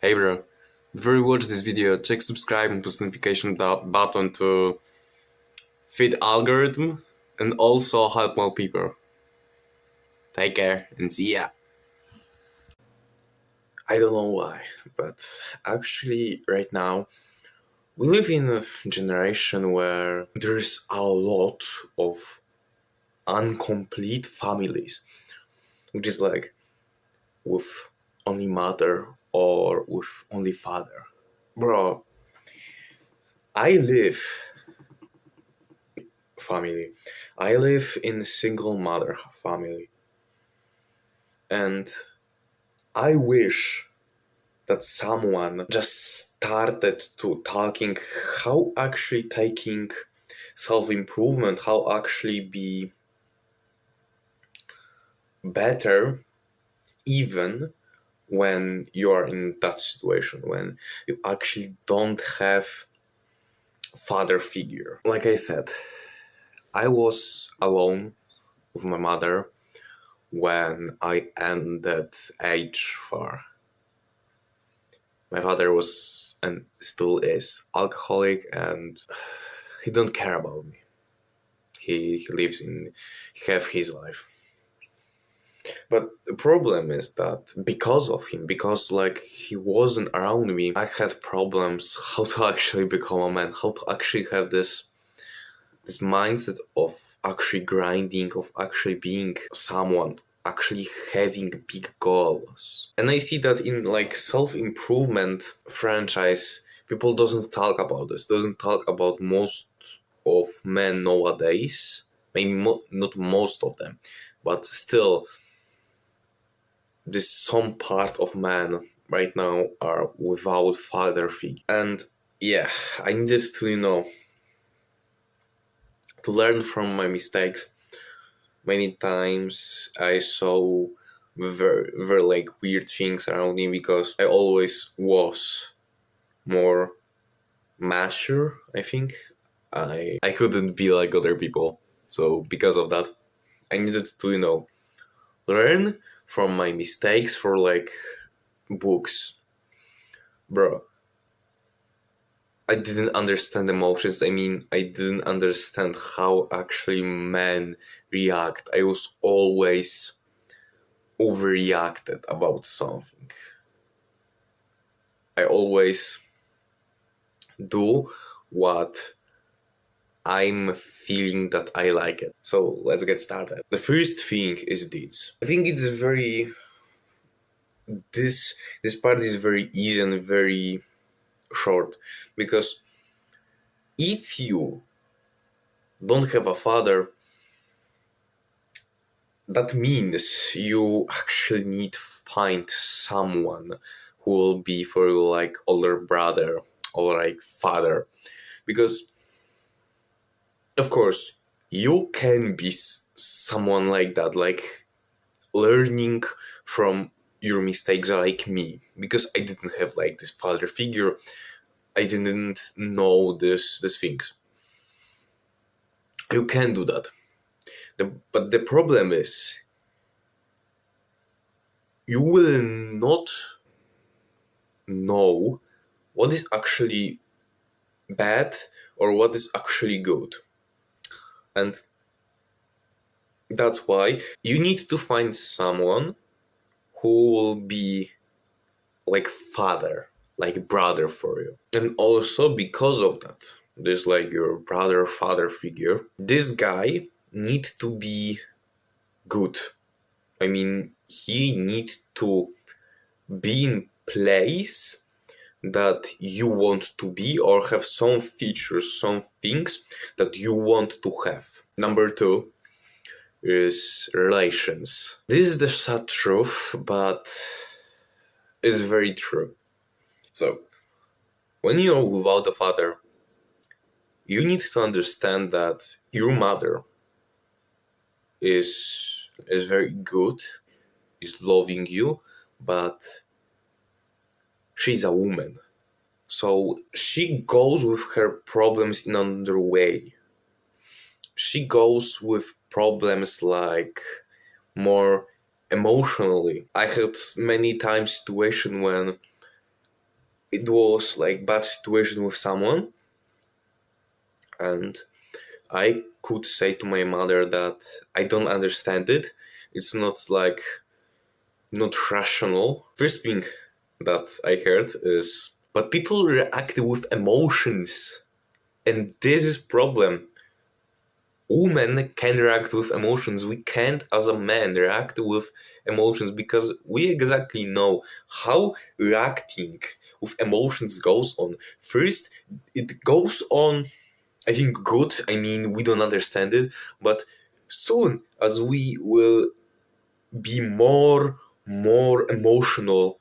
Hey bro, before you watch this video, check subscribe and post notification button to fit algorithm and also help more people. Take care and see ya. I don't know why, but actually right now we live in a generation where there's a lot of incomplete families, which is like with only mother or with only father. Bro, I live family. I live in a single mother family, and I wish that someone just started to talking how actually taking self-improvement, how actually be better even when you are in that situation, when you actually don't have father figure. Like I said, I was alone with my mother when I ended age 4. My father was and still is alcoholic, and he don't care about me. He lives in he have his life. But the problem is that because of him, because like he wasn't around me, I had problems how to actually become a man, how to actually have this mindset of actually grinding, of actually being someone, actually having big goals. And I see that in like self-improvement franchise, people doesn't talk about this, doesn't talk about most of men nowadays. Maybe not most of them, but still, this some part of men right now are without father figure. And yeah, I needed to, to learn from my mistakes. Many times I saw very like weird things around me because I always was more mature. I think I couldn't be like other people, so because of that I needed to learn from my mistakes for like books. Bro, I didn't understand emotions. I mean, I didn't understand how actually men react. I was always overreacted about something. I always do what I'm feeling that I like it. So let's get started. The first thing is deeds. I think it's very this part is very easy and very short, because if you don't have a father, that means you actually need to find someone who will be for you like older brother or like father, because of course you can be someone like that, like learning from your mistakes like me, because I didn't have like this father figure. I didn't know these things. You can do that. But the problem is you will not know what is actually bad or what is actually good. And that's why you need to find someone who will be like father, like brother for you. And also because of that, there's like your brother father figure. This guy needs to be good. I mean, he needs to be in place that you want to be, or have some features, some things that you want to have. Number two is relations. This is the sad truth, but it's very true. So, when you're without a father, you need to understand that your mother is very good, is loving you, but she's a woman. So she goes with her problems in another way. She goes with problems like more emotionally. I had many times situation when it was like bad situation with someone, and I could say to my mother that I don't understand it. It's not like not rational. First thing that I heard is, but people react with emotions, and this is problem. Women can react with emotions. We can't, as a man, react with emotions because we exactly know how reacting with emotions goes on. First, it goes on, I think, good. I mean, we don't understand it, but soon as we will be more emotional,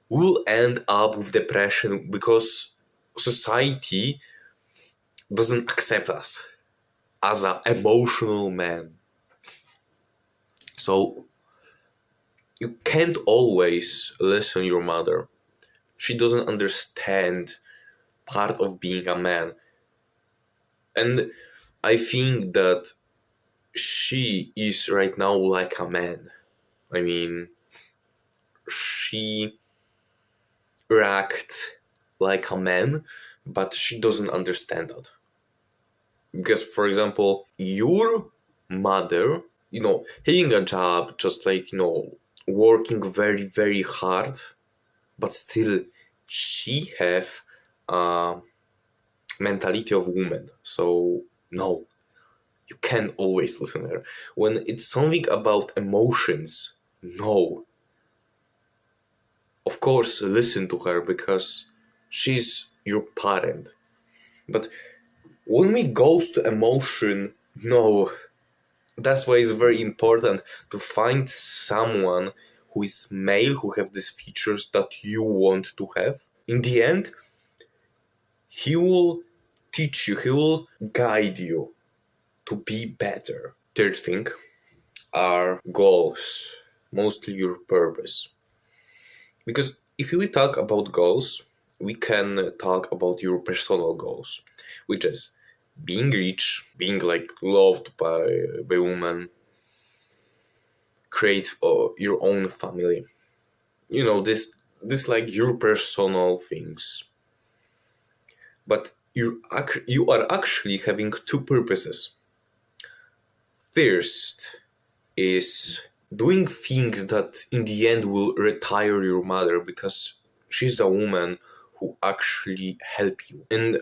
we'll end up with depression because society doesn't accept us as an emotional man. So you can't always listen your mother. She doesn't understand part of being a man. And I think that she is right now like a man. I mean, she react like a man, but she doesn't understand that. Because, for example, your mother, having a job, just like, working very, very hard, but still she have a mentality of woman. So, no, you can't always listen to her. When it's something about emotions, no. Of course, listen to her because she's your parent. But when we goes to emotion, no. That's why it's very important to find someone who is male, who have these features that you want to have. In the end, he will teach you, he will guide you to be better. Third thing are goals, mostly your purpose. Because if we talk about goals, we can talk about your personal goals, which is being rich, being like loved by women, create your own family. This like your personal things. But you are actually having two purposes. First is doing things that in the end will retire your mother because she's a woman who actually help you. And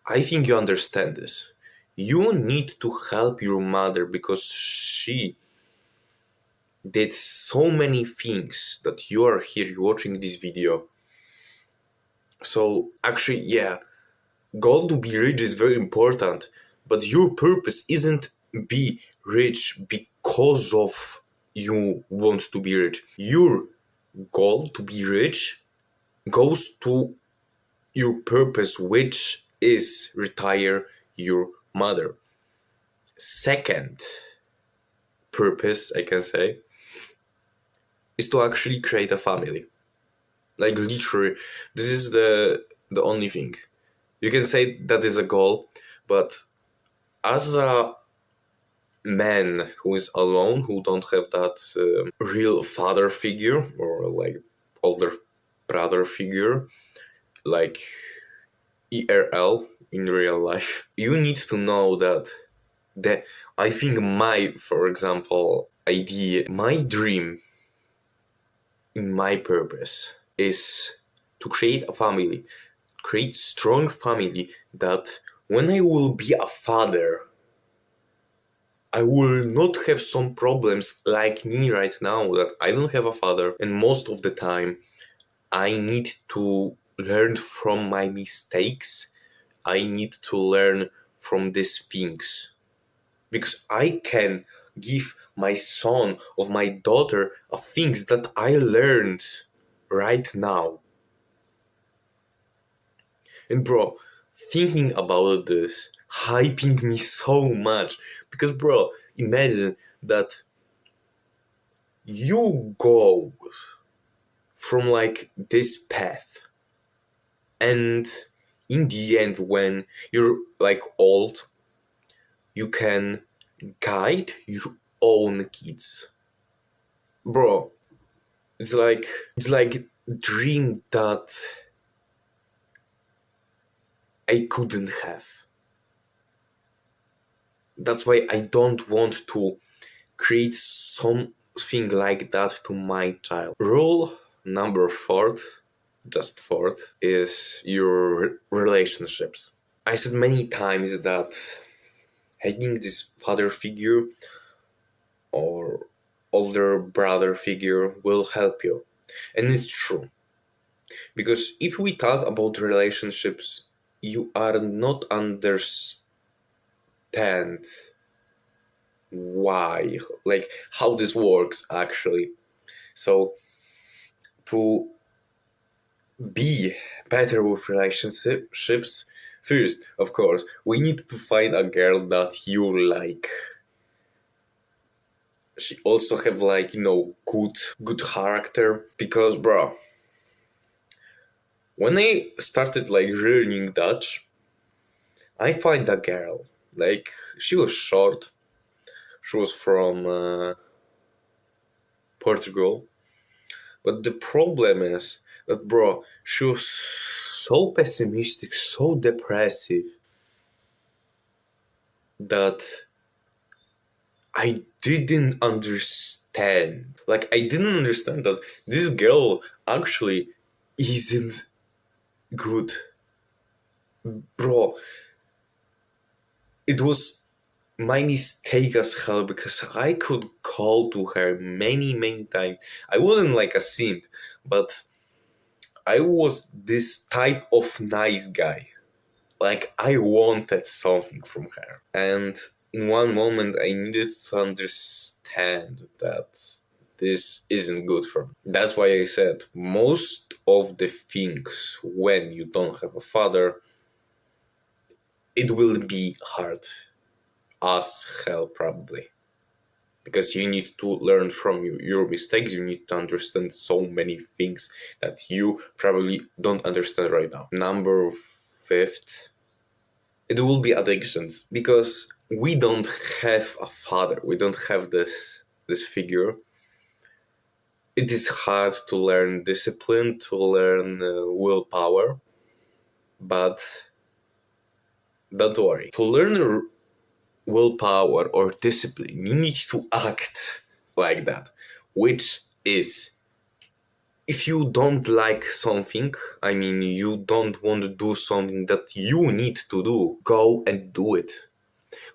I think you understand this. You need to help your mother because she did so many things that you are here watching this video. So actually, yeah, goal to be rich is very important, but your purpose isn't be rich because of you want to be rich. Your goal to be rich goes to your purpose, which is retire your mother. Second purpose, I can say, is to actually create a family. Like literally, this is the only thing. You can say that is a goal, but as a man who is alone, who don't have that real father figure or like older brother figure, like ERL in real life, you need to know that I think for example, idea, my dream in my purpose is to create a family, create strong family that when I will be a father, I will not have some problems like me right now that I don't have a father, and most of the time I need to learn from my mistakes. I need to learn from these things because I can give my son or my daughter things that I learned right now. And bro, thinking about this hyping me so much because bro, imagine that you go from like this path and in the end when you're like old you can guide your own kids, bro. It's like dream that I couldn't have. That's why I don't want to create something like that to my child. Rule number fourth, just fourth, is your relationships. I said many times that having this father figure or older brother figure will help you. And it's true. Because if we talk about relationships, you are not understand why, like how this works actually. So to be better with relationships, first, of course, we need to find a girl that you like. She also have like, good character. Because bro, when I started like learning Dutch, I find a girl. Like she was short. She was from Portugal. But the problem is that, bro, she was so pessimistic, so depressive that I didn't understand. Like, I didn't understand that this girl actually isn't good. Bro, it was my mistake as hell because I could call to her many, many times. I wasn't like a simp, but I was this type of nice guy. Like, I wanted something from her. And in one moment, I needed to understand that this isn't good for me. That's why I said most of the things when you don't have a father, it will be hard as hell, probably. Because you need to learn from your mistakes, you need to understand so many things that you probably don't understand right now. Number fifth, it will be addictions, because we don't have a father, we don't have this figure. It is hard to learn discipline, to learn willpower, but don't worry. To learn willpower or discipline, you need to act like that, which is, if you don't like something, I mean, you don't want to do something that you need to do, go and do it.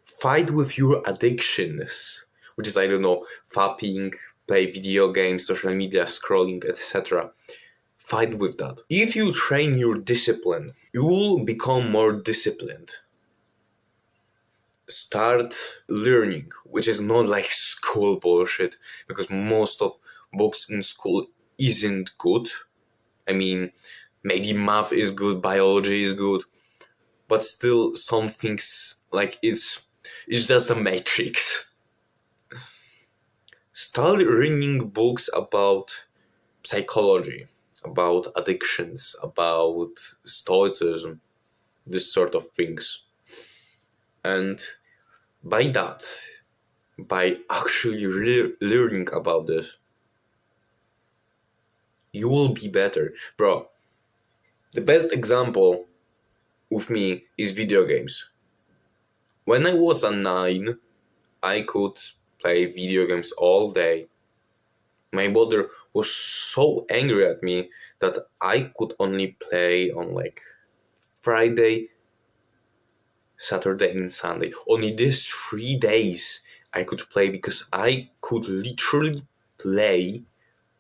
Fight with your addictions, which is, I don't know, fapping, play video games, social media, scrolling, etc. Fight with that. If you train your discipline, you will become more disciplined. Start learning, which is not like school bullshit, because most of books in school isn't good. I mean, maybe math is good, biology is good, but still some things like it's just a matrix. Start reading books about psychology, about addictions, about stoicism, this sort of things. And by that, by actually learning about this, you will be better. Bro, the best example with me is video games. When I was a 9, I could play video games all day. My mother was so angry at me that I could only play on like Friday, Saturday, and Sunday. Only these 3 days I could play, because I could literally play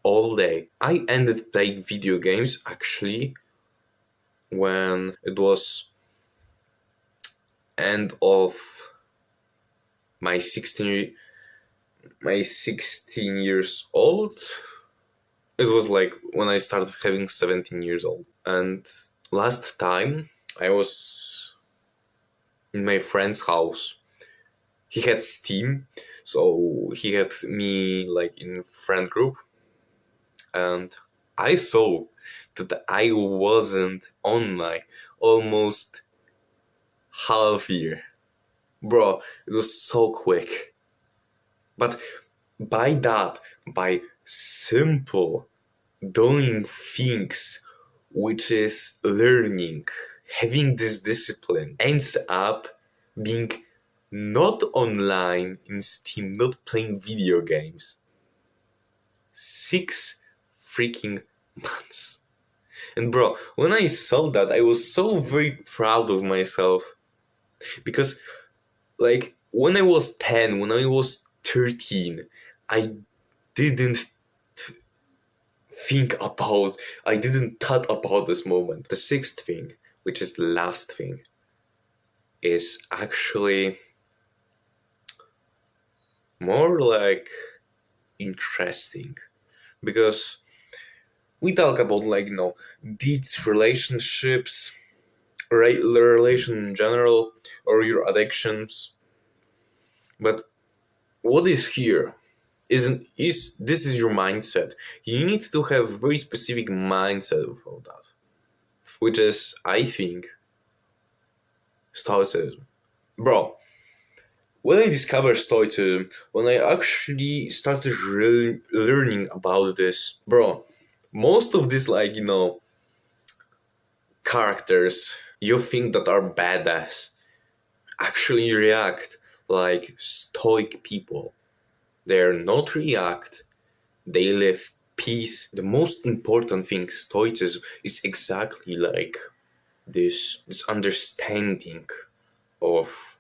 all day. I ended playing video games actually when it was end of my 16 years old. It was like when I started having 17 years old. And last time I was in my friend's house. He had Steam, so he had me like in friend group, and I saw that I wasn't online almost half year. Bro, it was so quick. But by simple doing things, which is learning, having this discipline ends up being not online in Steam, not playing video games. 6 freaking months. And bro, when I saw that, I was so very proud of myself. Because, like, when I was 10, when I was 13, I didn't I didn't thought about this moment. The 6th thing, which is the last thing, is actually more like interesting. Because we talk about, like, deeds, relationships, relation in general, or your addictions. But what is here is this is your mindset. You need to have very specific mindset about that, which is, I think, Stoicism. Bro, when I discovered Stoicism, when I actually started learning about this, bro, most of these, like, characters you think that are badass actually react like stoic people. They're not react, they live peace. The most important thing, Stoicism, is exactly like this understanding of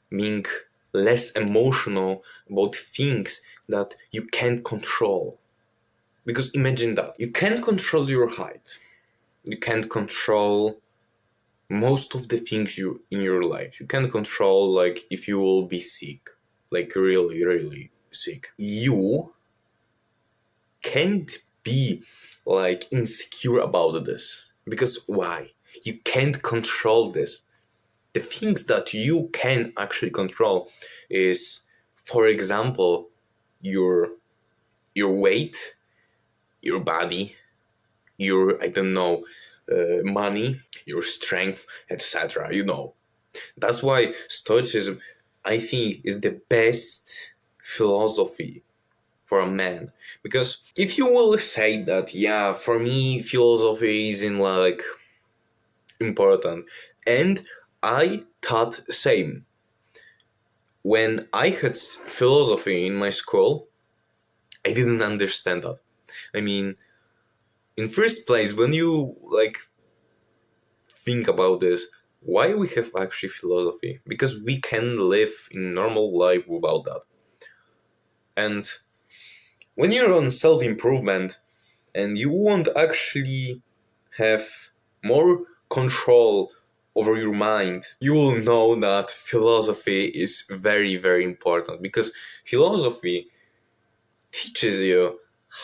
being less emotional about things that you can't control. Because imagine that you can't control your height, you can't control most of the things you in your life. You can't control, like, if you will be sick, like really, really sick. You can't be like insecure about this, because why? You can't control this. The things that you can actually control is, for example, your weight, your body, your, I don't know, money, your strength, etc. That's why Stoicism, I think, is the best philosophy for a man. Because if you will say that, yeah, for me, philosophy isn't like important, and I thought same. When I had philosophy in my school, I didn't understand that. I mean, in first place, when you like think about this, why we have actually philosophy? Because we can live in normal life without that. And when you're on self-improvement and you won't actually have more control over your mind, you will know that philosophy is very, very important, because philosophy teaches you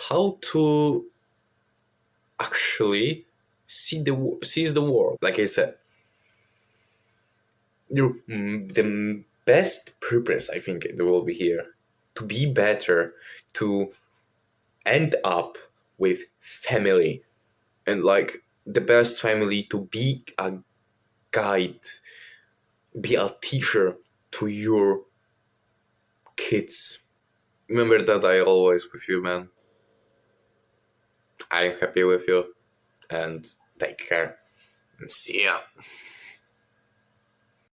how to actually sees the world. Like I said, the best purpose, I think, it will be here to be better, to end up with family, and like the best family, to be a guide, be a teacher to your kids. Remember that I always with you, man. I'm happy with you, and take care, and see ya.